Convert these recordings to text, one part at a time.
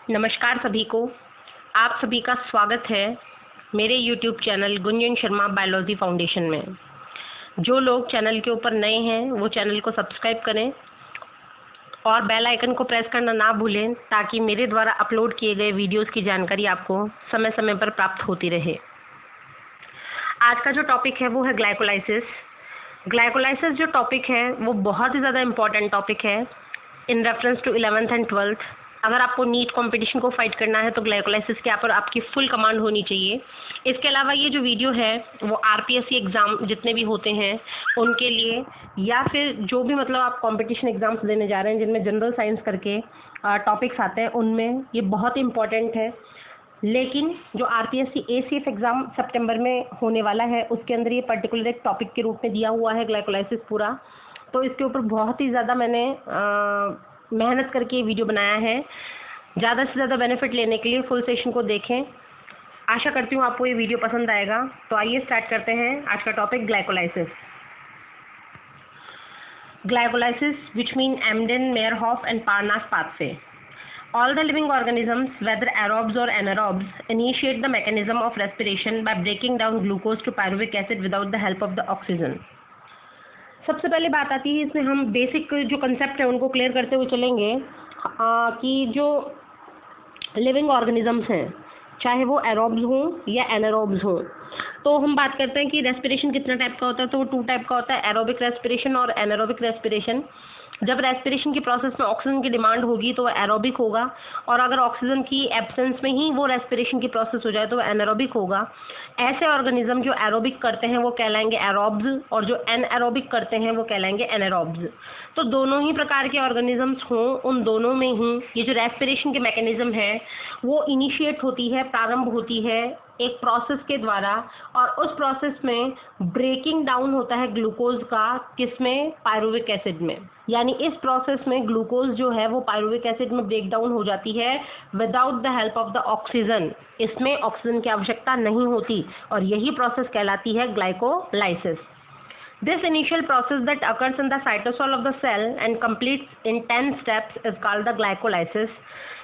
नमस्कार सभी को। आप सभी का स्वागत है मेरे YouTube channel Gunjan Sharma biology foundation में। जो लोग चैनल के ऊपर नए हैं वो चैनल को सब्सक्राइब करें और बेल आइकन को प्रेस करना ना भूलें ताकि मेरे द्वारा अपलोड किए गए वीडियोस की जानकारी आपको समय समय पर प्राप्त होती रहे। आज का जो टॉपिक है वो है ग्लाइकोलाइसिस। ग्लाइकोलाइसिस जो टॉपिक है वो बहुत ही ज़्यादा इम्पॉर्टेंट टॉपिक है in reference to 11th and 12th। अगर आपको नीट कंपटीशन को फाइट करना है तो ग्लाइकोलाइसिस के ऊपर आपकी फुल कमांड होनी चाहिए। इसके अलावा ये जो वीडियो है वो आरपीएससी एग्ज़ाम जितने भी होते हैं उनके लिए, या फिर जो भी मतलब आप कंपटीशन एग्ज़ाम्स देने जा रहे हैं जिनमें जनरल साइंस करके टॉपिक्स आते हैं, उनमें ये बहुत इंपॉर्टेंट है। लेकिन जो आरपीएससी एसीएफ एग्ज़ाम सितंबर में होने वाला है उसके अंदर ये पर्टिकुलर एक टॉपिक के रूप में दिया हुआ है ग्लाइकोलाइसिस पूरा। तो इसके ऊपर बहुत ही ज़्यादा मैंने मेहनत करके ये वीडियो बनाया है। ज़्यादा से ज़्यादा बेनिफिट लेने के लिए फुल सेशन को देखें। आशा करती हूँ आपको ये वीडियो पसंद आएगा। तो आइए स्टार्ट करते हैं आज का topic glycolysis. Glycolysis which mean Emden, Meyerhof and Parnas pathway. All the living organisms, whether aerobes or anaerobes, initiate the mechanism of respiration by breaking down glucose to pyruvic acid without the help of the oxygen. सबसे पहले बात आती है, इसमें हम basic जो concept है उनको क्लियर करते हुए चलेंगे कि जो लिविंग ऑर्गेनिजम्स हैं, चाहे वो एरोब्स हों या एनारोब्स हों, तो हम बात करते हैं कि रेस्पिरेशन कितना टाइप का होता है। तो वो 2 टाइप का होता है, एरोबिक रेस्पिरेशन और एनारोबिक रेस्पिरेशन। जब रेस्पिरेशन की प्रोसेस में ऑक्सीजन की डिमांड होगी तो वो एरोबिक होगा, और अगर ऑक्सीजन की एब्सेंस में ही वो रेस्पिरेशन की प्रोसेस हो जाए तो वो एनारोबिक होगा। ऐसे ऑर्गेनिज्म जो एरोबिक करते हैं वो कहलाएंगे एरोब्स, और जो एनएरोबिक करते हैं वो कहलाएंगे एनारोब्स। तो दोनों ही प्रकार के ऑर्गेनिजम्स हों, उन दोनों में ही ये जो रेस्पिरेशन के मैकेनिज्म है वो इनिशिएट होती है, प्रारंभ होती है एक प्रोसेस के द्वारा, और उस प्रोसेस में ब्रेकिंग डाउन होता है ग्लूकोज का, किसमें? पायरुविक एसिड में। यानी इस प्रोसेस में ग्लूकोज जो है वो पायरुविक एसिड में ब्रेक डाउन हो जाती है without the help of the oxygen. इसमें ऑक्सीजन की आवश्यकता नहीं होती, और यही प्रोसेस कहलाती है glycolysis. This initial process that occurs in the cytosol of the cell and completes in 10 steps is called the glycolysis.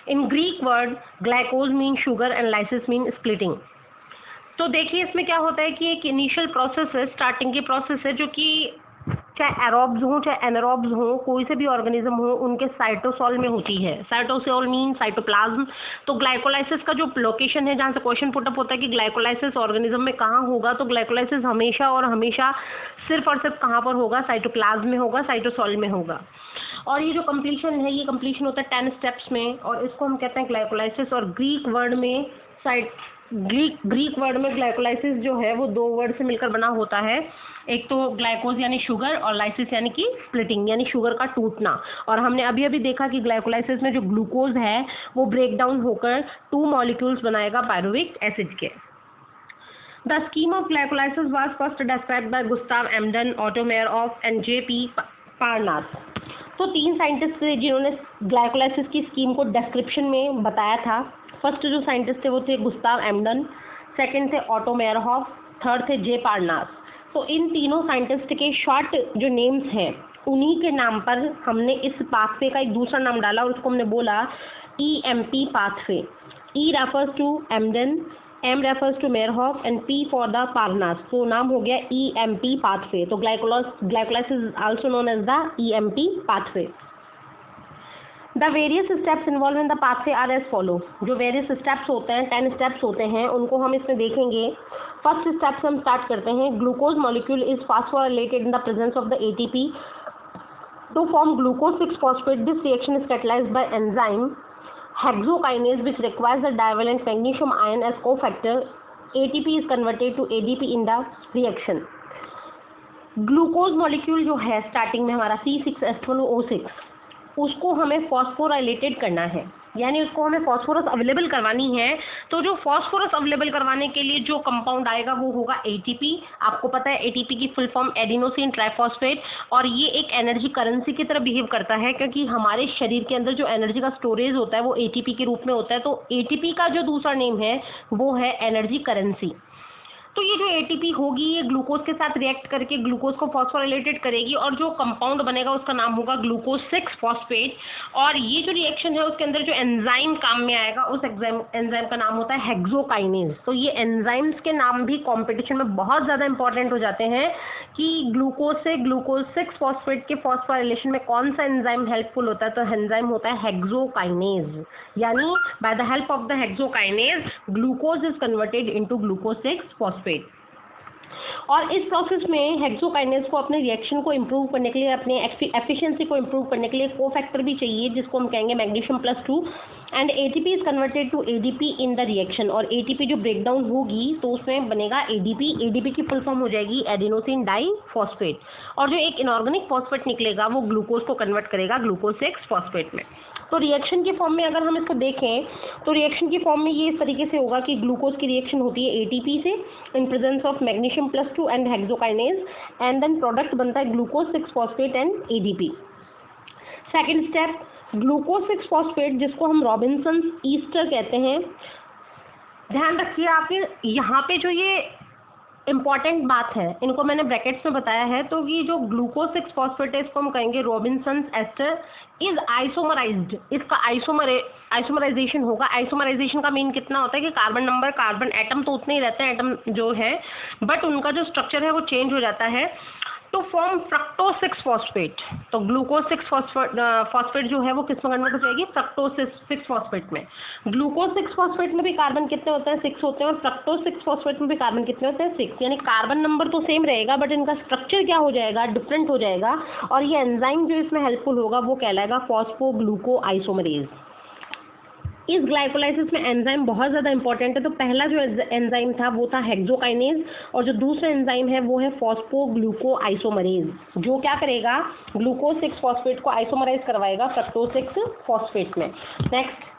In Greek word, glycose means sugar and lysis means splitting. तो देखिए इसमें क्या होता है कि एक इनिशियल प्रोसेस है, starting की प्रोसेस है, जो कि चाहे एरोब्स हों चाहे एनारोब्स हों, कोई से भी ऑर्गेनिज्म हो, उनके साइटोसॉल में होती है। Cytosol mean cytoplasm. तो ग्लाइकोलाइसिस का जो लोकेशन है जहाँ से क्वेश्चन पुटअप होता है कि ग्लाइकोलाइसिस ऑर्गेनिज्म में कहाँ होगा, तो ग्लाइकोलाइसिस हमेशा और हमेशा सिर्फ और सिर्फ कहाँ पर होगा? साइटोप्लाज्म में होगा, साइटोसॉल में होगा। और ये जो कंप्लीशन है ये कंप्लीशन होता है 10 स्टेप्स में, और इसको हम कहते हैं ग्लाइकोलाइसिस। और ग्रीक वर्ड में ग्लाइकोलाइसिस जो है वो 2 वर्ड से मिलकर बना होता है। एक तो ग्लाइकोज यानी शुगर, और लाइसिस यानी कि स्प्लिटिंग यानी शुगर का टूटना। और हमने अभी अभी देखा कि ग्लाइकोलाइसिस में जो ग्लूकोज है वो ब्रेक डाउन होकर 2 मॉलिक्यूल्स बनाएगा पायरुविक एसिड के। The scheme of glycolysis was first described by Gustav Embden, Otto Meyerhof and J P. Parnas. तो 3 साइंटिस्ट थे जिन्होंने ग्लाइकोलाइसिस की स्कीम को डिस्क्रिप्शन में बताया था। फर्स्ट जो साइंटिस्ट थे वो थे गुस्ताव एम्डेन, सेकंड थे ऑटो मेयरहॉफ, थर्ड थे जे पारनास। तो इन तीनों साइंटिस्ट के शॉर्ट जो नेम्स हैं उन्हीं के नाम पर हमने इस पाथवे का एक दूसरा नाम डाला, और उसको हमने बोला EMP pathway. E refers to Emden, M refers to Meyerhof and P for the Parnas. तो नाम हो गया EMP पाथवे। तो glycolysis is also known as the EMP pathway. The various steps involved in the pathway are as follow. जो various steps होते हैं, 10 steps होते हैं, उनको हम इसमें देखेंगे। फर्स्ट स्टेप से हम स्टार्ट करते हैं। Glucose molecule is phosphorylated in the presence of the ATP to form glucose 6-phosphate. This reaction is catalyzed by enzyme hexokinase which requires the divalent magnesium ion as cofactor. ATP is converted to ADP in the reaction. Glucose molecule जो है starting में हमारा C6H12O6, उसको हमें phosphorylated करना है, यानी उसको हमें फॉस्फोरस अवेलेबल करवानी है। तो जो फॉस्फोरस अवेलेबल करवाने के लिए जो कंपाउंड आएगा वो होगा ATP। आपको पता है ATP की फुल फॉर्म एडिनोसिन ट्राइफॉस्फेट, और ये एक एनर्जी करेंसी की तरह बिहेव करता है, क्योंकि हमारे शरीर के अंदर जो एनर्जी का स्टोरेज होता है वो ATP के रूप में होता है। तो ATP का जो दूसरा नेम है वो है एनर्जी करेंसी। तो ये जो एटीपी होगी ये ग्लूकोज के साथ रिएक्ट करके ग्लूकोज को फॉस्फोराइलेटेड करेगी और जो कंपाउंड बनेगा उसका नाम होगा ग्लूकोज 6 फॉस्फेट। और ये जो रिएक्शन है उसके अंदर जो एंजाइम काम में आएगा उस एंजाइम का नाम होता है हेक्सोकाइनेज। तो ये एंजाइम्स के नाम भी कॉम्पिटिशन में बहुत ज़्यादा इंपॉर्टेंट हो जाते हैं कि ग्लूकोज से ग्लूकोज 6 फॉस्फेट के फॉस्फोराइलेशन में कौन सा एंजाइम हेल्पफुल होता है। तो एंजाइम होता है हेक्सोकाइनेज, यानी by the help of the hexokinase glucose is converted into glucose 6 phosphate. और इस प्रोसेस में हेक्सोकाइनेज को अपने रिएक्शन को इम्प्रूव करने के लिए, अपने एफिशिएंसी को इम्प्रूव करने के लिए कोफैक्टर भी चाहिए जिसको हम कहेंगे magnesium and ATP is converted to ADP in the reaction. और एटीपी जो ब्रेक डाउन होगी तो उसमें बनेगा एडीपी। एडीपी की फुल फॉर्म हो जाएगी एडिनोसिन डाइफॉस्फेट। और जो एक इनऑर्गेनिक फॉस्फेट निकलेगा वो ग्लूकोज को कन्वर्ट करेगा ग्लूकोज 6 फॉस्फेट में। तो रिएक्शन की फॉर्म में अगर हम इसको देखें तो रिएक्शन की फॉर्म में ये इस तरीके से होगा कि ग्लूकोज की रिएक्शन होती है एटीपी से in presence of magnesium and hexokinase and then product बनता है glucose 6 phosphate and ADP. Second step, glucose 6 phosphate जिसको हम रॉबिन्सन्स ईस्टर कहते हैं। ध्यान रखिए आपके यहाँ पे जो ये इम्पॉर्टेंट बात है, इनको मैंने ब्रैकेट्स में बताया है। तो ये जो ग्लूकोज 6 फॉस्फेट है इसको हम कहेंगे रॉबिन्सन्स एस्टर इज आइसोमराइज्ड। इसका आइसोमराइजेशन होगा। आइसोमराइजेशन का मीन कितना होता है कि कार्बन नंबर, कार्बन एटम तो उतने ही रहते हैं एटम जो है, बट उनका जो स्ट्रक्चर है वो चेंज हो जाता है टू फॉर्म फ्रक्टोज 6 फॉस्फेट। तो ग्लूकोज 6 फॉस्फेट जो है वो किस में कन्वर्ट हो जाएगी, फ्रक्टोज 6 फॉस्फेट में। ग्लूकोज 6 फॉस्फेट में भी कार्बन कितने होते हैं, 6 होते हैं, और फ्रक्टोज 6 फॉस्फेट में भी कार्बन कितने होते हैं, 6। यानी कार्बन नंबर तो सेम रहेगा बट इनका स्ट्रक्चर क्या हो जाएगा, डिफरेंट हो जाएगा। और ये एंजाइम जो इसमें हेल्पफुल होगा वो कहलाएगा फॉस्फोग्लूको आइसोमरेज। इस ग्लाइकोलाइसिस में एंजाइम बहुत ज़्यादा इंपॉर्टेंट है। तो पहला जो एंजाइम था वो था हेक्सोकाइनेज और जो दूसरा एंजाइम है वो है फॉस्फोग्लूको आइसोमरेज, जो क्या करेगा, ग्लूकोज 6 फॉस्फेट को आइसोमराइज करवाएगा फ्रक्टोज 6 फॉस्फेट में। नेक्स्ट,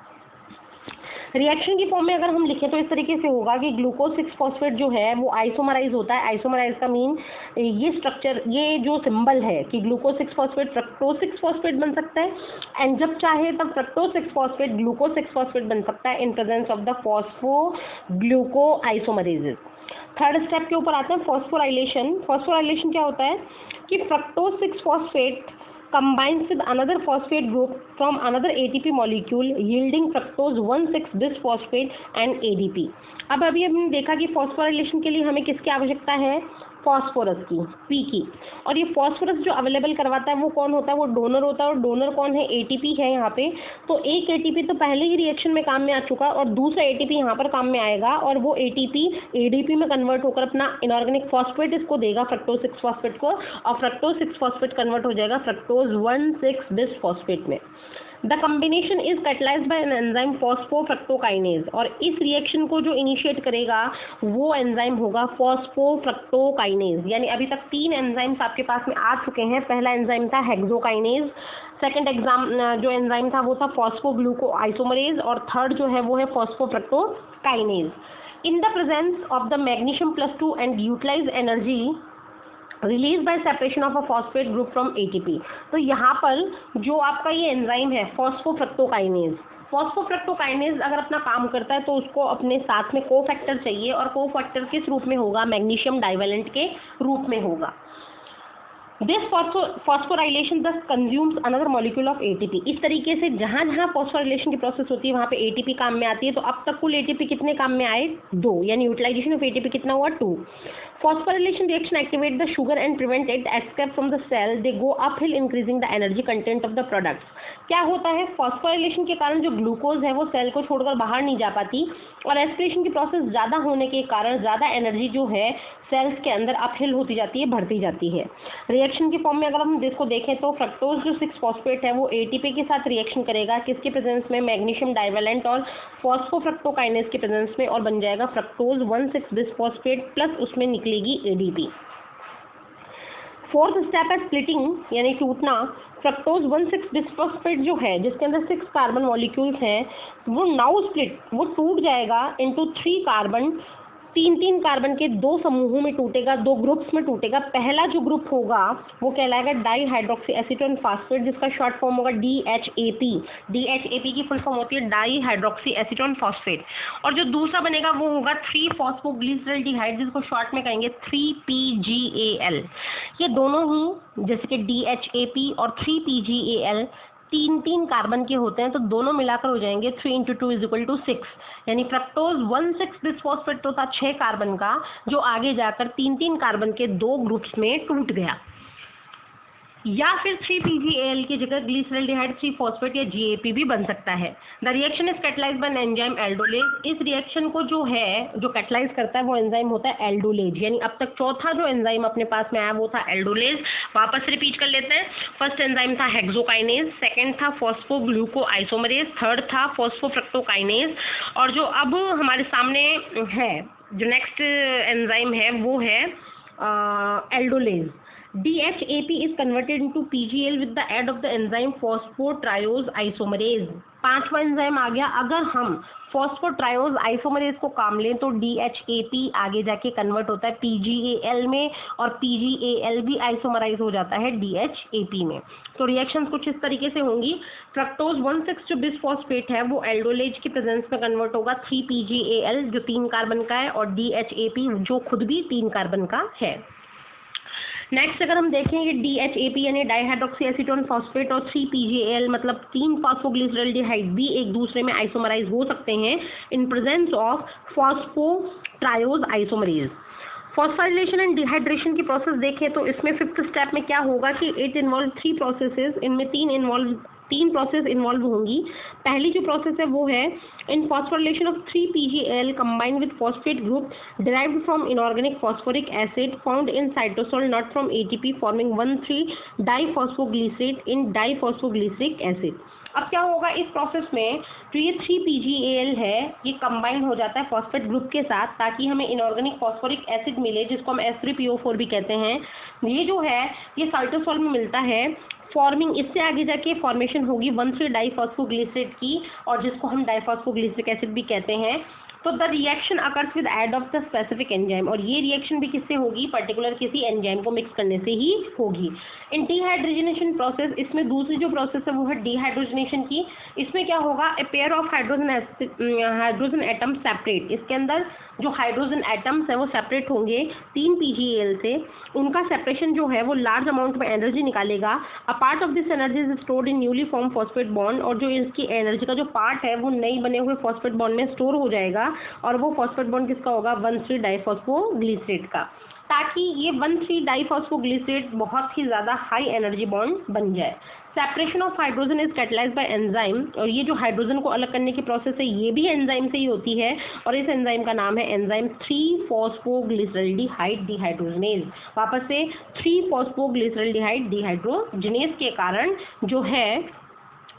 रिएक्शन की फॉर्म में अगर हम लिखें तो इस तरीके से होगा कि ग्लूकोज 6 फॉस्फेट जो है वो आइसोमराइज होता है। आइसोमराइज का मीन ये स्ट्रक्चर, ये जो सिंबल है कि ग्लूकोज 6 फॉस्फेट फ्रक्टोज 6 फॉस्फेट बन सकता है एंड जब चाहे तब फ्रक्टोज 6 फॉस्फेट ग्लूकोज 6 फॉस्फेट बन सकता है in presence of the phosphogluco isomerases. Third step के ऊपर आते हैं फॉस्फोराइलेशन। फॉस्फोराइलेशन क्या होता है कि fructose 6 phosphate combines with another phosphate group from another ATP molecule yielding fructose 1,6-bisphosphate and ADP। अब अभी हमने देखा कि फॉस्फोराइलेशन के लिए हमें किसकी आवश्यकता है, फॉस्फोरस की, पी की। और ये फॉस्फोरस जो अवेलेबल करवाता है वो कौन होता है, वो डोनर होता है। और डोनर कौन है, एटीपी है यहाँ पे। तो एक एटीपी तो पहले ही रिएक्शन में काम में आ चुका और दूसरा एटीपी यहाँ पर काम में आएगा और वो एटीपी एडीपी में कन्वर्ट होकर अपना इनऑर्गेनिक फॉस्फेट इसको देगा, फ्रक्टोज 6 फॉस्फेट को, और फ्रक्टोज 6 फॉस्फेट कन्वर्ट हो जाएगा फ्रक्टोज 1,6-बिस्फॉस्फेट में। The combination is catalysed by an enzyme phosphofructokinase. और इस रिएक्शन को जो इनिशिएट करेगा वो एंजाइम होगा फॉस्फोफ्रक्टोकाइनेज। यानी अभी तक 3 एंजाइम्स आपके पास में आ चुके हैं। पहला एंजाइम था हेक्सोकाइनेज, सेकंड जो एंजाइम था वो था फॉस्फोग्लूको आइसोमरेज, और थर्ड जो है वो है phosphofructokinase. In the presence of the magnesium and utilize energy release by separation of a phosphate group from ATP. तो यहाँ पर जो आपका ये एंजाइम है फॉस्फोफ्रक्टोकाइनेज, फॉस्फोफ्रक्टोकाइनेज अगर अपना काम करता है तो उसको अपने साथ में कोफैक्टर चाहिए, और कोफैक्टर किस रूप में होगा, मैग्नीशियम डाइवेलेंट के रूप में होगा। दिस फॉस्फोराइलेशन दस consumes another molecule of ATP. इस तरीके से जहाँ जहाँ फॉस्फोराइलेशन की प्रोसेस होती है वहाँ पे एटीपी काम में आती है। तो अब तक कुल एटीपी कितने काम में आए, 2, यानी यूटिलाइजेशन ऑफ एटीपी कितना हुआ, 2। Phosphorylation reaction activate the sugar and prevent it escape from the cell. They go uphill increasing the energy content of the products. क्या होता है, फॉस्फोराइलेशन के कारण जो ग्लूकोज है वो सेल को छोड़कर बाहर नहीं जा पाती और एस्पिरेशन की प्रोसेस ज़्यादा होने के कारण ज़्यादा एनर्जी जो है सेल्स के अंदर अपहिल होती जाती है, बढ़ती जाती है। रिएक्शन की फॉर्म में अगर हम इसको देखें तो फ्रक्टोज जो 6 फॉस्फेट है वो एटीपी के साथ रिएक्शन करेगा, किसके प्रेजेंस में, मैग्नीशियम डाइवेलेंट और फॉस्फोफ्रक्टोकाइनेज के प्रेजेंस में, और बन जाएगा फ्रक्टोज 1,6-बिस्फॉस्फेट प्लस उसमें निकलेगी एडीपी। फोर्थ स्टेप है स्प्लिटिंग, यानी टूटना। फ्रक्टोज 1,6-बिस्फॉस्फेट जो है जिसके अंदर 6 कार्बन मॉलिक्यूल्स हैं वो नाउ स्प्लिट, वो टूट जाएगा इनटू 3 कार्बन तीन कार्बन के दो समूहों में टूटेगा, दो ग्रुप्स में टूटेगा। पहला जो ग्रुप होगा वो कहलाएगा डाई हाइड्रोक्सी एसीटोन फास्फेट, जिसका शॉर्ट फॉर्म होगा DHAP। DHAP की फुल फॉर्म होती है डाई हाइड्रोक्सी एसीटोन फास्फेट। और जो दूसरा बनेगा वो होगा 3-फॉस्फोग्लिसरल्डिहाइड, जिसको शॉर्ट में कहेंगे 3PGAL। ये दोनों ही जैसे कि DHAP और 3PGAL तीन कार्बन के होते हैं, तो दोनों मिलाकर हो जाएंगे 3 × 2 = 6। यानी फ्रक्टोज 1,6 बिसफॉस्फेट तो था 6 कार्बन का, जो आगे जाकर तीन कार्बन के दो ग्रुप्स में टूट गया। या फिर 3PGAL की जगह ग्लिसरल्डिहाइड 3-फॉस्फेट या GAP भी बन सकता है। The reaction is catalysed by enzyme aldolase. इस रिएक्शन को जो कैटलाइज करता है वो एंजाइम होता है एल्डोलेज। यानी अब तक चौथा जो एंजाइम अपने पास में आया वो था एल्डोलेज। वापस रिपीट कर लेते हैं। फर्स्ट एंजाइम था हेक्सोकाइनेज, सेकंड था फॉस्फोग्लूकोआइसोमरेज, थर्ड था फॉस्फोफ्रक्टोकाइनेज, और जो अब हमारे सामने है जो नेक्स्ट एंजाइम है वो है aldolase. DHAP is converted into PGL with the aid of the enzyme phosphotriose isomerase। पांचवा एंजाइम आ गया। अगर हम फॉस्फोट्रायोज आइसोमरेज को काम लें तो DHAP आगे जाके कन्वर्ट होता है PGAL में, और PGAL भी आइसोमराइज हो जाता है DHAP में। तो रिएक्शंस कुछ इस तरीके से होंगी। फ्रक्टोज 1,6 जो बिसफॉस्फेट है वो एल्डोलेज की प्रेजेंस में कन्वर्ट होगा 3PGAL जो 3 कार्बन का है, और DHAP जो खुद भी 3 कार्बन का है। नेक्स्ट अगर हम देखें कि DHAP यानी डाईहाइड्रोक्सी एसीटोन फॉस्फेट और 3PGAL मतलब 3-फॉस्फोग्लिसरल्डिहाइड भी एक दूसरे में आइसोमराइज हो सकते हैं in presence of phosphotriose isomerase. Phosphorylation and dehydration की प्रोसेस देखें तो इसमें 5th स्टेप में क्या होगा कि इट इन्वॉल्व 3 प्रोसेसेस। इनमें तीन प्रोसेस इन्वॉल्व होंगी। पहली जो प्रोसेस है वो है in phosphorylation of 3PGAL combined with phosphate group derived from inorganic phosphoric acid found in cytosol not from ATP forming one three diphosphoglycerate in diphosphoglyceric acid. अब क्या होगा इस प्रोसेस में, जो ये 3PGAL है ये कंबाइन हो जाता है फॉस्फेट ग्रुप के साथ ताकि हमें इनऑर्गेनिक फॉस्फोरिक एसिड मिले, जिसको हम F3PO4 भी कहते हैं। ये जो है ये साइटोसोल में मिलता है। फॉर्मिंग इससे आगे जाके फॉर्मेशन होगी 1,3-डाईफॉस्फोग्लिसरेट की, और जिसको हम डाईफॉस्फोग्लिसरिक एसिड भी कहते हैं। तो the reaction occurs with add of the specific enzyme, और ये रिएक्शन भी किससे होगी, पर्टिकुलर किसी एंजाइम को मिक्स करने से ही होगी। इन डिहाइड्रोजनेशन प्रोसेस, इसमें दूसरी जो प्रोसेस है वो है डिहाइड्रोजनेशन की। इसमें क्या होगा, a pair of hydrogen atom separate. इसके अंदर जो हाइड्रोजन एटम्स है वो सेपरेट होंगे 3PGAL से। उनका सेपरेशन जो है वो लार्ज अमाउंट में एनर्जी निकालेगा। A part of this energy is stored in newly form phosphate bond, और जो इसकी एनर्जी का जो पार्ट है वो नई बने हुए फॉस्फेट बॉन्ड में स्टोर हो जाएगा, और वो फॉस्फेट बॉन्ड किसका होगा, 1,3-डाईफॉस्फोग्लिसरेट का, ताकि ये 1,3-डाईफॉस्फोग्लिसरेट बहुत ही ज़्यादा हाई एनर्जी बॉन्ड बन जाए। Separation of hydrogen is catalysed by enzyme, और ये जो हाइड्रोजन को अलग करने की प्रोसेस है ये भी एंजाइम से ही होती है, और इस एंजाइम का नाम है एंजाइम 3-फॉस्फोग्लिसरल्डिहाइड डिहाइड्रोजनेज। वापस से 3-फॉस्फोग्लिसरल्डिहाइड डिहाइड्रोजनेज के कारण जो है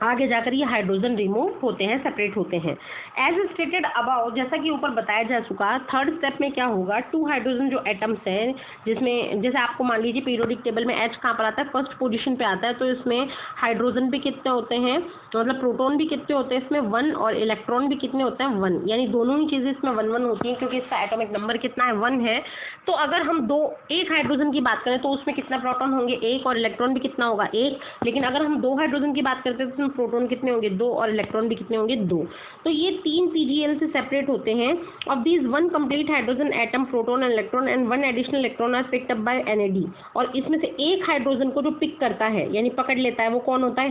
आगे जाकर ये हाइड्रोजन रिमूव होते हैं, सेपरेट होते हैं। एज स्टेटेड अबाउ, जैसा कि ऊपर बताया जा चुका, थर्ड स्टेप में क्या होगा, 2 हाइड्रोजन जो एटम्स हैं, जिसमें जैसे आपको मान लीजिए पीरियोडिक टेबल में H कहाँ पर आता है, फर्स्ट पोजीशन पे आता है, तो इसमें हाइड्रोजन भी कितने होते हैं, मतलब प्रोटॉन भी कितने होते हैं इसमें 1, और इलेक्ट्रॉन भी कितने होते हैं 1, यानी दोनों ही चीज़ें इसमें 1-1 होती हैं क्योंकि इसका एटॉमिक नंबर कितना है 1 है। तो अगर हम एक हाइड्रोजन की बात करें तो उसमें कितना प्रोटॉन होंगे 1, और इलेक्ट्रॉन भी कितना होगा 1। लेकिन अगर हम 2 हाइड्रोजन की बात करते हैं तो प्रोटॉन कितने होंगे 2, और इलेक्ट्रॉन भी कितने होंगे 2। तो ये 3PGAL से सेपरेट होते हैं। Of these 1 complete hydrogen atom, proton and electron, and 1 additional electron are picked up by NAD। और इसमें से एक हाइड्रोजन को जो पिक करता है यानी पकड़ लेता है वो कौन होता है,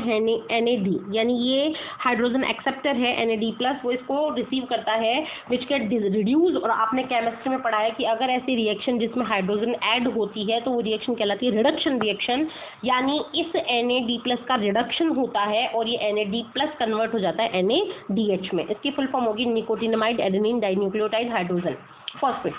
NAD। यानी ये हाइड्रोजन एक्सेप्टर है NAD+, वो इसको रिसीव करता है विच गेट रिड्यूस। और आपने केमिस्ट्री में पढ़ा है कि अगर ऐसी रिएक्शन जिसमें हाइड्रोजन ऐड होती है तो वो रिएक्शन कहलाती है रिडक्शन रिएक्शन, यानी इस NAD+ का रिडक्शन होता है और ये NAD+ कन्वर्ट हो जाता है NADH में। इसकी फुल फॉर्म होगी nicotinamide adenine dinucleotide hydrogen phosphate.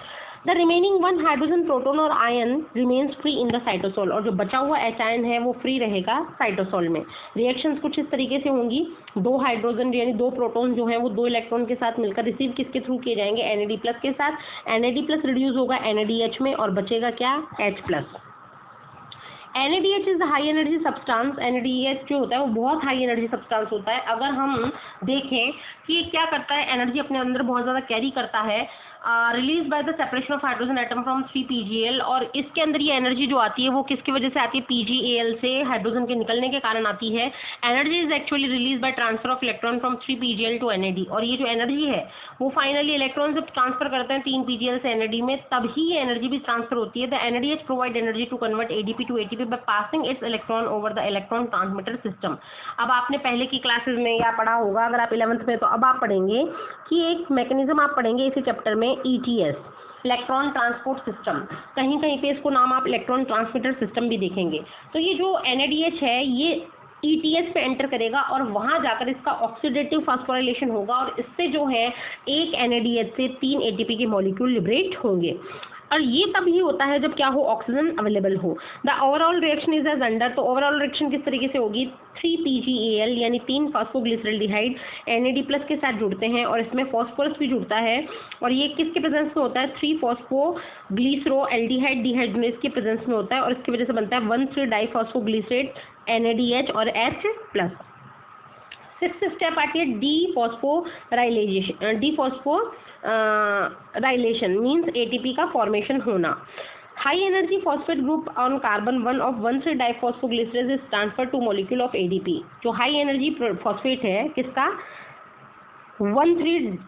The remaining 1 hydrogen proton और ion remains free in the cytosol, और जो बचा हुआ H आयन है वो फ्री रहेगा साइटोसोल में। रिएक्शंस कुछ इस तरीके से होंगी, 2 हाइड्रोजन यानी 2 प्रोटॉन जो हैं वो 2 इलेक्ट्रॉन के साथ मिलकर रिसीव किसके थ्रू किए जाएंगे, NAD+ के साथ। NAD+ रिड्यूस होगा NADH में और बचेगा क्या, H+। NADH is high energy substance. NADH जो होता है वो बहुत हाई एनर्जी सब्सटेंस होता है। अगर हम देखें कि क्या करता है, एनर्जी अपने अंदर बहुत ज़्यादा कैरी करता है। Release by the separation of hydrogen atom from 3 PgAl। और इसके अंदर ये एनर्जी जो आती है वो किसकी वजह से आती है? PgAl से हाइड्रोजन के निकलने के कारण आती है। Energy is actually release by transfer of electron from 3 PgAl to NAD। और ये जो एनर्जी है वो फाइनली इलेक्ट्रॉन जब ट्रांसफर करते हैं 3 PgAl से NAD में, तभी ये एनर्जी भी ट्रांसफर होती है। The NADH provide energy to convert ADP to ATP by passing its electron over the electron transmitter system. अब आपने पहले की क्लासेस में या पढ़ा होगा, अगर आप 11th में, तो अब आप पढ़ेंगे कि एक मैकेनिज्म आप पढ़ेंगे इसी चैप्टर में, ETS, इलेक्ट्रॉन ट्रांसपोर्ट सिस्टम। कहीं कहीं पे इसको नाम आप इलेक्ट्रॉन ट्रांसमीटर सिस्टम भी देखेंगे। तो ये जो NADH है ये ETS पे एंटर करेगा और वहां जाकर इसका ऑक्सीडेटिव फास्फोराइलेशन होगा और इससे जो है एक NADH से 3 ATP के मॉलिक्यूल लिबरेट होंगे। और ये तभी होता है जब क्या हो? ऑक्सीजन अवेलेबल हो। The overall reaction is as under. तो ओवरऑल रिएक्शन किस तरीके से होगी? 3 PgAl यानी 3 फॉस्फोग्लिसरल्डिहाइड NAD प्लस के साथ जुड़ते हैं और इसमें फॉस्फोरस भी जुड़ता है। और ये किसके प्रेजेंस में होता है? 3 फॉस्फोग्लिसरोएल्डिहाइड डिहाइड्रोनेज के प्रेजेंस में होता है और इसकी वजह से बनता है 1,3 डाइफॉस्फोग्लिसरेट NADH और H प्लस। 6th स्टेप आती है डीफॉस्फोराइलेशन मीन्स ATP का फॉर्मेशन होना। High energy phosphate group on carbon 1 of 1,3 diphosphoglycerase is transfer to molecule of ADP। जो हाई एनर्जी फॉस्फेट है किसका? 1,3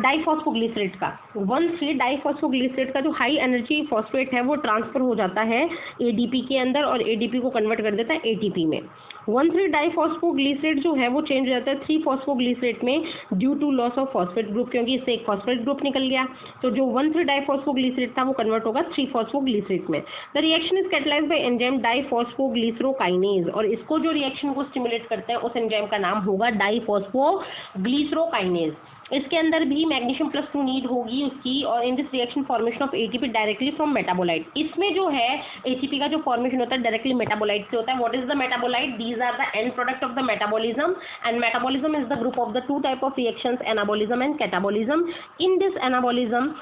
डाइफॉस्फोग्लिसरेट का। 1,3 डाइफॉस्फोग्लिसरेट का जो हाई एनर्जी फॉस्फेट है वो ट्रांसफर हो जाता है ADP के अंदर और ADP को कन्वर्ट कर देता है ATP में। 1,3 डाइफॉस्फोग्लिसरेट जो है वो चेंज हो जाता है 3 फॉस्फोग्लिसरेट में due to loss of phosphate group, क्योंकि इससे एक फॉस्फेट ग्रुप निकल गया। तो जो 1,3 डाइफॉस्फोग्लिसरेट था वो कन्वर्ट होगा 3 फॉस्फोग्लिसरेट में। The reaction is catalysed by enzyme diphosphoglycerokinase. और इसको जो रिएक्शन को स्टिमुलेट करते हैं उस एंजाइम का नाम होगा डाइफॉस्फोग्लिसरोकाइनेज। इसके अंदर भी मैग्नीशियम प्लस 2 नीड होगी उसकी। और in this reaction formation of ATP directly from metabolite. इसमें जो है ATP का जो फॉर्मेशन होता है डायरेक्टली मेटाबोलाइट से होता है। What is the metabolite? These are the end product of the metabolism and metabolism is the group of the 2 type of reactions, anabolism and catabolism. In this anabolism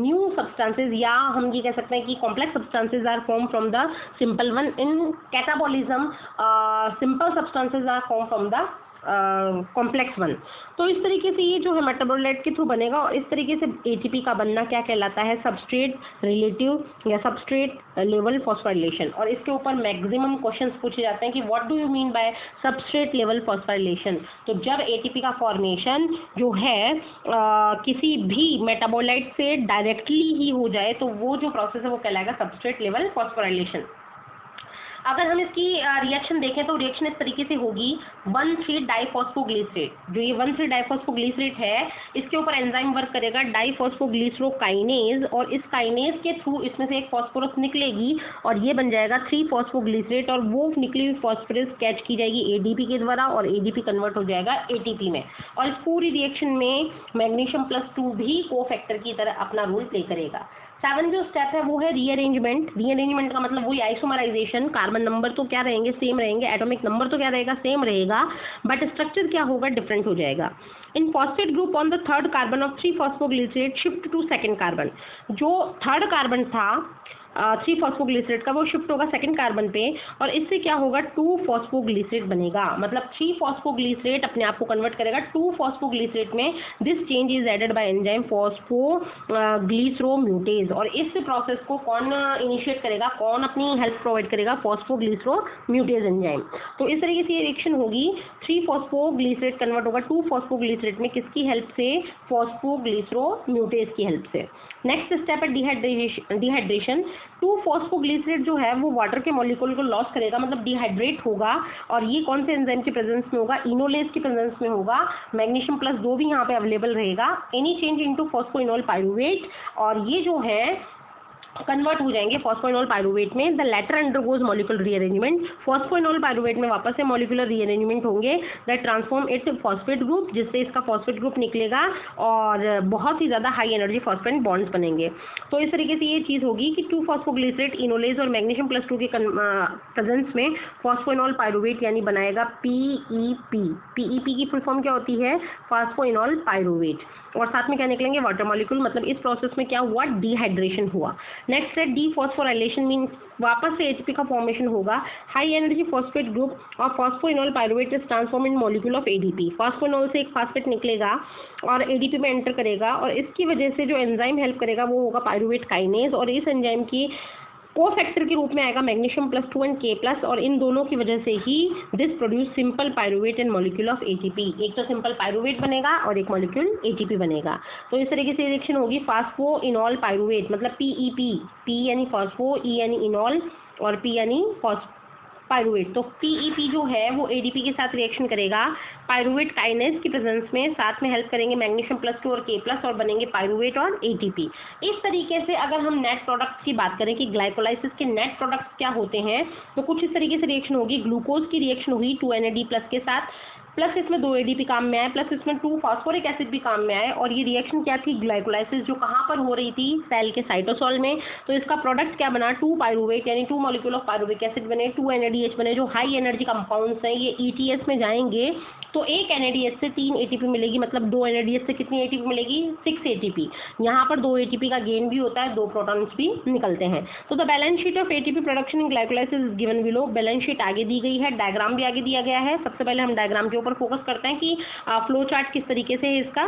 new substances या हम ये कह सकते हैं कि complex substances are form from the simple one. In catabolism simple substances are form from the complex one. तो इस तरीके से ये जो है मेटाबोलाइट के थ्रू बनेगा। और इस तरीके से ATP का बनना क्या कहलाता है? सबस्ट्रेट रिलेटिव या सबस्ट्रेट लेवल फॉस्फोराइलेशन। और इसके ऊपर मैक्सिमम क्वेश्चंस पूछे जाते हैं कि what do you mean by substrate level phosphorylation. तो जब ATP का फॉर्मेशन जो है किसी भी मेटाबोलाइट से डायरेक्टली ही हो जाए तो वो जो प्रोसेस है वो कहलाएगा सबस्ट्रेट लेवल फॉस्फोराइलेशन। अगर हम इसकी रिएक्शन देखें तो रिएक्शन इस तरीके से होगी 1,3 डाइफॉस्फोग्लिसरेट। जो ये 1,3 डाइफॉस्फोग्लिसरेट है इसके ऊपर एंजाइम वर्क करेगा डाइफॉस्फोग्लिसरोकाइनेज और इस काइनेज के थ्रू इसमें से एक फॉस्फोरस निकलेगी और ये बन जाएगा 3 फॉस्फोग्लिसरेट और वो निकली हुई फॉस्फोरस कैच की जाएगी ADP के द्वारा और ADP कन्वर्ट हो जाएगा ATP में। और इस पूरी रिएक्शन में मैग्नीशियम प्लस 2 भी कोफैक्टर की तरह अपना रोल प्ले करेगा। 7 जो स्टेप है वो है रीअरेंजमेंट। रीअरेंजमेंट का मतलब वही आइसोमराइजेशन। कार्बन नंबर तो क्या रहेंगे? सेम रहेंगे। एटॉमिक नंबर तो क्या रहेगा? सेम रहेगा, बट स्ट्रक्चर क्या होगा? डिफरेंट हो जाएगा। In phosphate group on the 3rd carbon of 3 phosphoglycerate shift to 2nd carbon. जो 3rd कार्बन था 3 फॉस्फोग्लिसरेट का वो शिफ्ट होगा 2nd कार्बन पे और इससे क्या होगा? 2 फॉस्फोग्लिसरेट बनेगा। मतलब 3 फॉस्फोग्लिसरेट अपने आप को कन्वर्ट करेगा 2 फॉस्फोग्लिसरेट में। This change is aided by enzyme phosphoglyceromutase. और इस प्रोसेस को कौन इनिशिएट करेगा? कौन अपनी हेल्प प्रोवाइड करेगा? फॉस्फोग्लिसरोम्यूटेज एंजाइम। तो इस तरीके से ये रिएक्शन होगी 3 फॉस्फोग्लिसरेट कन्वर्ट होगा 2 फॉस्फोग्लिसरेट में। किसकी हेल्प से? फॉस्फोग्लिसरोम्यूटेज की हेल्प से। नेक्स्ट स्टेप है डिहाइड्रेशन। 2 फॉस्फोग्लिसरेट जो है वो वाटर के मॉलिक्यूल को लॉस करेगा, मतलब डिहाइड्रेट होगा। और ये कौन से एंजाइम के प्रेजेंस में होगा? इनोलेज के प्रेजेंस में होगा। मैग्नीशियम प्लस 2 भी यहाँ पे अवेलेबल रहेगा। Any change into phosphoenol pyruvate और ये जो है कन्वर्ट हो जाएंगे फॉस्फोइनोल पाइरुवेट में। The latter undergoes molecular rearrangement. Phosphoenol pyruvate में वापस से मॉलिक्यूलर रीअरेंजमेंट होंगे that transform it phosphate group, जिससे इसका फॉस्फेट ग्रुप निकलेगा और बहुत ही ज़्यादा हाई एनर्जी फॉस्फेट बॉन्ड्स बनेंगे। तो इस तरीके से ये चीज़ होगी कि 2 फॉस्फोग्लिसरेट इनोलेज और मैग्नीशियम प्लस 2 के प्रेजेंस में फॉस्फोइनोल पाइरुवेट यानी बनाएगा PEP। PEP की फुल फॉर्म क्या होती है? Phosphoenol pyruvate. और साथ में क्या निकलेंगे? Water molecule. मतलब इस प्रोसेस में क्या हुआ? डिहाइड्रेशन हुआ। नेक्स्ट है डीफॉस्फोराइलेशन मीन्स वापस से एटीपी का फॉर्मेशन होगा। हाई एनर्जी फॉस्फेट ग्रुप और phosphoenol pyruvate is transform in molecule of ADP. Phosphoenol से एक फॉस्फेट निकलेगा और एडीपी में एंटर करेगा और इसकी वजह से जो एंजाइम हेल्प करेगा वो होगा पायरुवेट काइनेज, और इस एंजाइम की कोफैक्टर के रूप में आएगा मैग्नीशियम +2 एंड K+, और इन दोनों की वजह से ही this produce simple pyruvate and molecule of ATP. एक तो सिंपल पायरुवेट बनेगा और एक मॉलिक्यूल एटीपी बनेगा। तो इस तरीके से रिएक्शन होगी फास्फोइनोल पायरुवेट मतलब PEP, P यानी फॉस्फो, E यानी इनॉल और P यानी पायरुवेट। तो PEP जो है वो ADP के साथ रिएक्शन करेगा पायरुवेट काइनेज की प्रेजेंस में, साथ में हेल्प करेंगे मैग्नीशियम +2 और K+ और बनेंगे पायरुवेट और ATP। इस तरीके से अगर हम नेट प्रोडक्ट्स की बात करें कि ग्लाइकोलाइसिस के नेट प्रोडक्ट्स क्या होते हैं, तो कुछ इस तरीके से रिएक्शन होगी। ग्लूकोज की रिएक्शन हुई 2NAD+ के साथ, प्लस इसमें 2 ADP काम में आए, प्लस इसमें 2 फॉस्फोरिक एसिड भी काम में आए। और ये रिएक्शन क्या थी, ग्लाइकोलाइसिस, जो कहाँ पर हो रही थी, सेल के साइटोसोल में। तो इसका प्रोडक्ट क्या बना, 2 पायरुवेट यानी 2 मॉलिक्यूल ऑफ पायरुविक एसिड बने, 2 NADH बने, जो हाई एनर्जी कंपाउंड्स हैं। ये ETS में जाएंगे तो एक NADH से 3 ATP मिलेगी, मतलब 2 NADH से कितनी ATP मिलेगी, 6 ATP। यहाँ पर 2 ATP का गेन भी होता है, 2 प्रोटॉन्स भी निकलते हैं। तो the balance sheet of ATP production in glycolysis is given below. Balance sheet आगे दी गई है, डायग्राम भी आगे दिया गया है। सबसे पहले हम डायग्राम के ऊपर फोकस करते हैं कि फ्लो चार्ट किस तरीके से है इसका।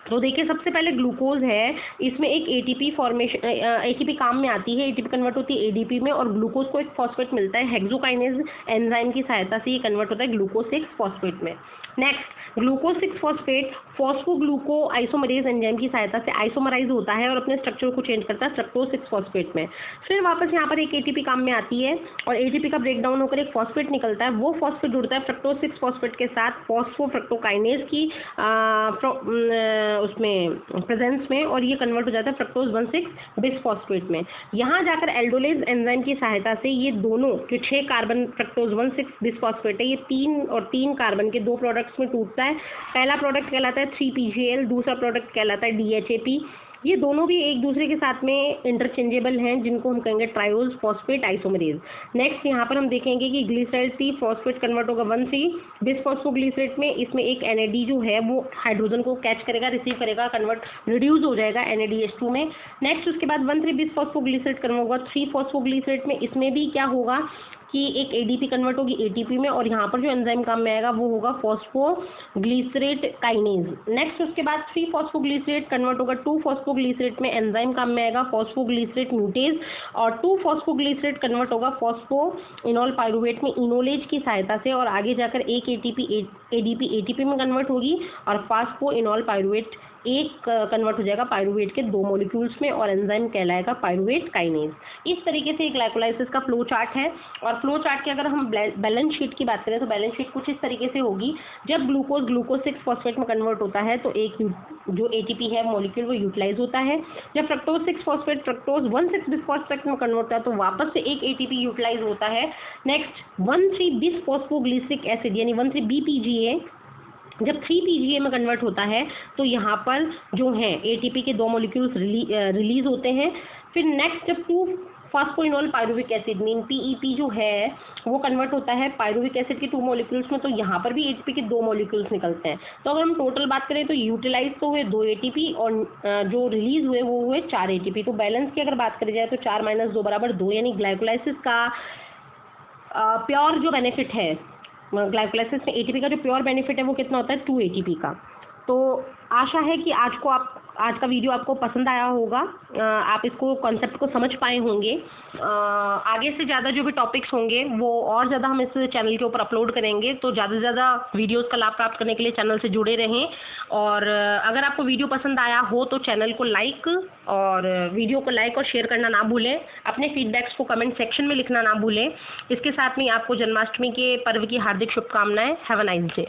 तो देखिए, सबसे पहले ग्लूकोज है, इसमें एक ATP फॉर्मेशन, ATP काम में आती है, ATP कन्वर्ट होती है ADP में, और ग्लूकोज को एक फॉस्फेट मिलता है। हेक्सोकाइनेज एंजाइम की सहायता से ये कन्वर्ट होता है ग्लूकोज 6 फॉस्फेट में। Next, glucose 6 phosphate phosphogluco isomerase enzyme की सहायता से आइसोमराइज होता है और अपने स्ट्रक्चर को चेंज करता है फ्रक्टोज 6 फॉस्फेट में। फिर वापस यहाँ पर एक ATP काम में आती है और ATP का ब्रेकडाउन होकर एक फॉस्फेट निकलता है। वो फॉस्फेट जुड़ता है फ्रक्टोज 6 फॉस्फेट के साथ फॉस्फोफ्रक्टोकाइनेज की उसमें प्रेजेंस में, और ये कन्वर्ट हो जाता है फ्रक्टोज 1,6 बिसफॉस्फेट में। यहाँ जाकर एल्डोलेज एंजाइम की सहायता से ये दोनों जो 6 कार्बन फ्रक्टोज 1,6 बिसफॉस्फेट है, ये 3 और 3 कार्बन के 2 प्रोडक्ट्स में टूटता है। पहला प्रोडक्ट कहलाता है 3PGL, दूसरा प्रोडक्ट कहलाता है DHAP। ये दोनों भी एक दूसरे के साथ में इंटरचेंजेबल हैं, जिनको हम कहेंगे ट्रायोज फॉस्फेट आइसोमरेज। नेक्स्ट यहाँ पर हम देखेंगे कि ग्लिसराइल 3 फॉस्फेट कन्वर्ट होगा 1,3 बिसफॉस्फोग्लिसरेट में। इसमें एक NAD जो है वो हाइड्रोजन को कैच करेगा, रिसीव करेगा, कन्वर्ट रिड्यूस हो जाएगा NADH2 में। नेक्स्ट उसके बाद 1,3 बिसफॉस्फोग्लिसरेट कन्वर्ट होगा 3 फॉस्फोग्लिसरेट में। इसमें भी क्या होगा कि एक ADP कन्वर्ट होगी ATP में, और यहाँ पर जो एंजाइम काम में आएगा वो होगा फॉस्फोग्लिसरेट काइनेज। नेक्स्ट उसके बाद 3 फॉस्फोग्लिसरेट कन्वर्ट होगा 2 फॉस्फोग्लिसरेट में, एंजाइम काम में आएगा फॉस्फोग्लिसरेट म्यूटेज, और 2 फॉस्फोग्लिसरेट कन्वर्ट होगा फॉस्फोइनोल पायरुवेट में इनोलेज की सहायता से, और आगे जाकर एक ADP ATP में कन्वर्ट होगी और फॉस्फोइनोल पायरुवेट एक कन्वर्ट हो जाएगा पायरुवेट के 2 मॉलिक्यूल्स में, और एंजाइम कहलाएगा पायरुवेट काइनेज। इस तरीके से ग्लाइकोलाइसिस का फ्लो चार्ट है। और फ्लो चार्ट की अगर हम बैलेंस शीट की बात करें तो बैलेंस शीट कुछ इस तरीके से होगी। जब ग्लूकोज 6 फॉस्फेट में कन्वर्ट होता है तो एक जो ATP है मॉलिक्यूल वो यूटिलाइज होता है। जब फ्रक्टोज 6 फॉस्फेट फ्रक्टोज 1,6 बिसफॉस्फेट में कन्वर्ट होता है तो वापस से एक ATP यूटिलाइज होता है। नेक्स्ट 1,3 बिसफॉस्फोग्लिसरिक एसिड यानी 1,3 BPGA जब 3PGA में कन्वर्ट होता है तो यहाँ पर जो है ATP के 2 मॉलिक्यूल्स रिलीज होते हैं। फिर नेक्स्ट जब 2 phosphoenol pyruvic acid mean PEP जो है वो कन्वर्ट होता है पायरुविक एसिड के 2 मॉलिक्यूल्स में, तो यहाँ पर भी ATP के 2 मॉलिक्यूल्स निकलते हैं। तो अगर हम टोटल बात करें तो यूटिलाइज तो हुए 2 ATP और जो रिलीज हुए वो हुए 4 ATP। तो बैलेंस की अगर बात करी जाए तो 4 - 2 = 2, यानी ग्लाइकोलाइसिस का प्योर जो बेनिफिट है, ग्लाइकोलाइसिस में ATP का जो प्योर बेनिफिट है वो कितना होता है, 2 ATP का। तो आशा है कि आज का वीडियो आपको पसंद आया होगा, आप इसको कॉन्सेप्ट को समझ पाए होंगे। आगे से ज़्यादा जो भी टॉपिक्स होंगे वो और ज़्यादा हम इस चैनल के ऊपर अपलोड करेंगे, तो ज़्यादा से ज़्यादा वीडियोस का लाभ प्राप्त करने के लिए चैनल से जुड़े रहें। और अगर आपको वीडियो पसंद आया हो तो चैनल को लाइक और वीडियो को लाइक और शेयर करना ना भूलें। अपने फीडबैक्स को कमेंट सेक्शन में लिखना ना भूलें। इसके साथ में आपको जन्माष्टमी के पर्व की हार्दिक शुभकामनाएं। Have a nice day.